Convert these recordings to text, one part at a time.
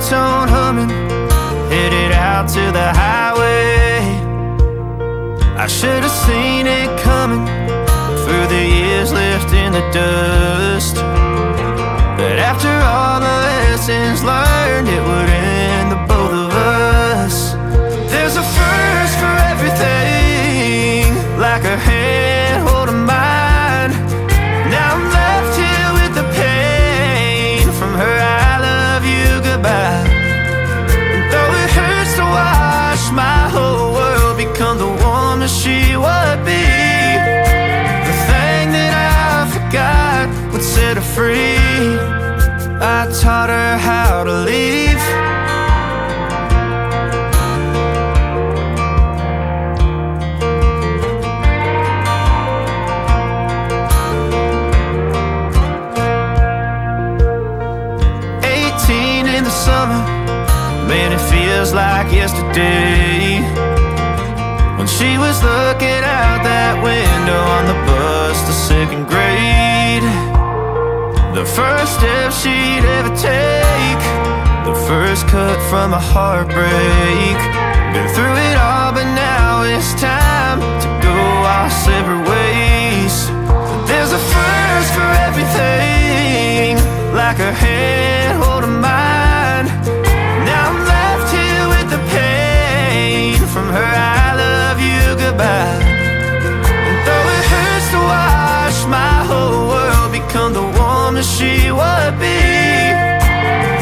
two-tone humming, headed out to the highway. I should have seen it coming through the years left in the dust. But after all the lessons learned, it would end the both of us. There's a first for everything, like her hand holding mine. Now I'm left here with the pain from her I love you goodbye. And though it hurts to watch my whole world become the woman she would be, the thing that I forgot would set her free. I taught her how to leave. 18 in the summer, man, it feels like yesterday, when she was looking out that window on the bus to second grade. The first step she'd ever take, the first cut from a heartbreak. Been through it all, but now it's time to go our separate ways. There's a first for everything, like her hand holding mine. Now I'm left here with the pain from her I love you goodbye. And though it hurts to watch my whole world become the woman she would be,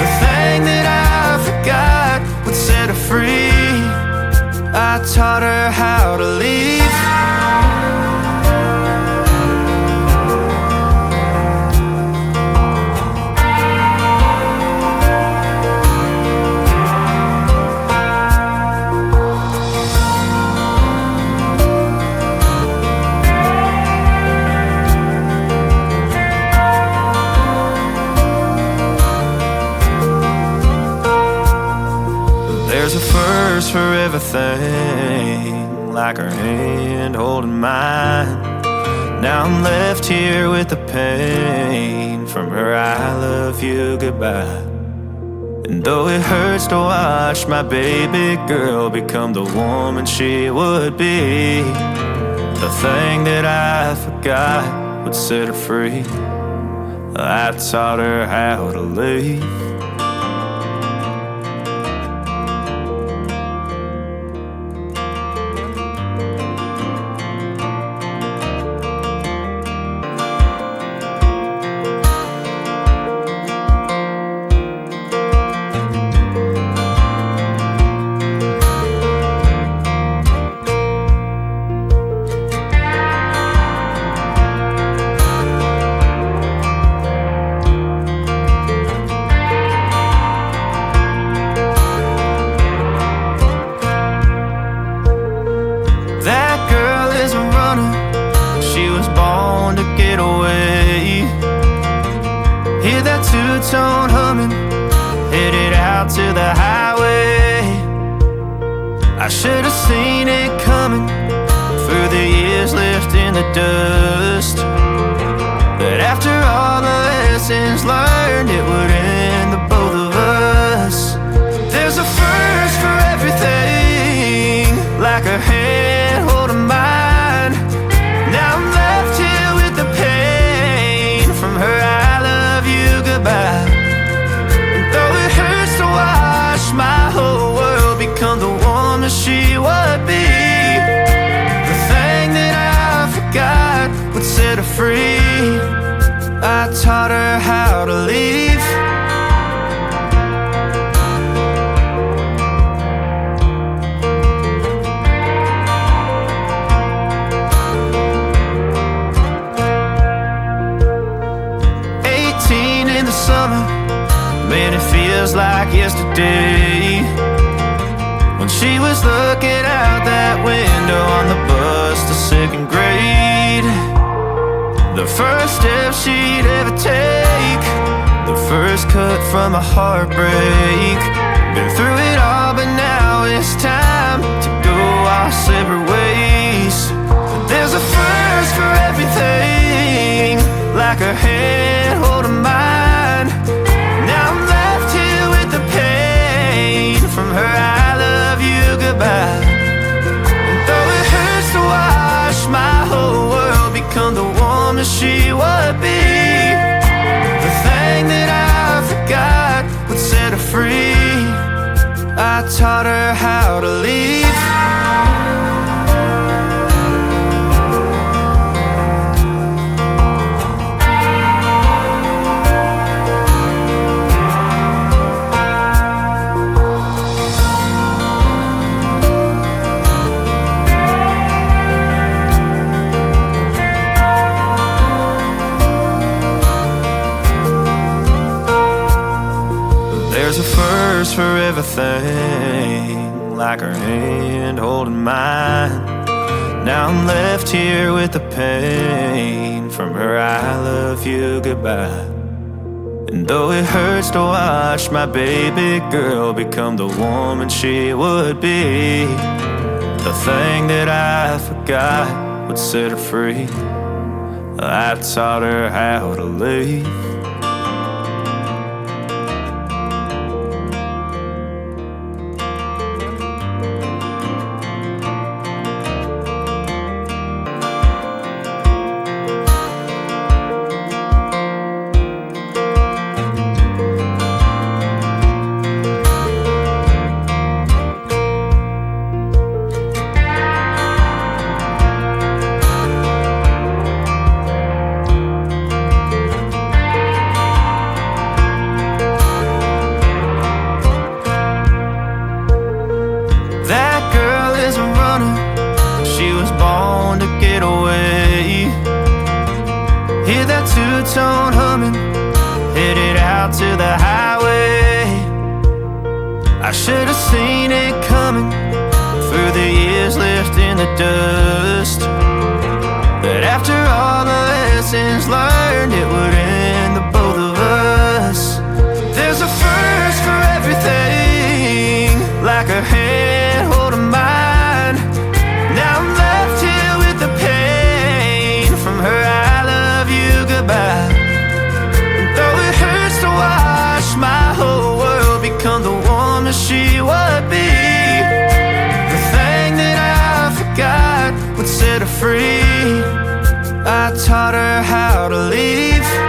the thing that I forgot would set her free. I taught her how to leave. There's a first for everything, like her hand holding mine. Now I'm left here with the pain from her I love you goodbye. And though it hurts to watch my baby girl become the woman she would be, the thing that I forgot would set her free. I taught her how to leave. Hear that two-tone humming, headed out to the highway. I should have seen it coming through the years left in the dust. But after all the lessons learned, it would end the both of us. There's a first for everything, like her hand holding mine. Now I'm left here with the pain from her I love you goodbye. And though it hurts to watch my whole world become the woman she would be, the thing that I forgot would set her free. I taught her how to leave. Summer, man, it feels like yesterday, when she was looking out that window on the bus to second grade. The first step she'd ever take, the first cut from a heartbreak. Been through it all, but now it's time to go our separate ways. There's a first for everything, like her hand holding mine. Now I'm left here with the pain woman she would be. The thing that I forgot would set her free. I taught her how to leave. There's a first for everything, like her hand holding mine. Now I'm left here with the pain from her I love you goodbye. And though it hurts to watch my baby girl become the woman she would be, the thing that I forgot would set her free. I taught her how to leave. Hear that two-tone humming, headed out to the highway. I should have seen it coming through the years left in the dust, that after all the lessons learned, it would end the both of us. There's a first for everything, like her hand holding mine. Now I'm left here with the pain from her I love you goodbye. And though it hurts to watch my whole world become the woman she would be, the thing that I forgot would set her free. I taught her how to leave.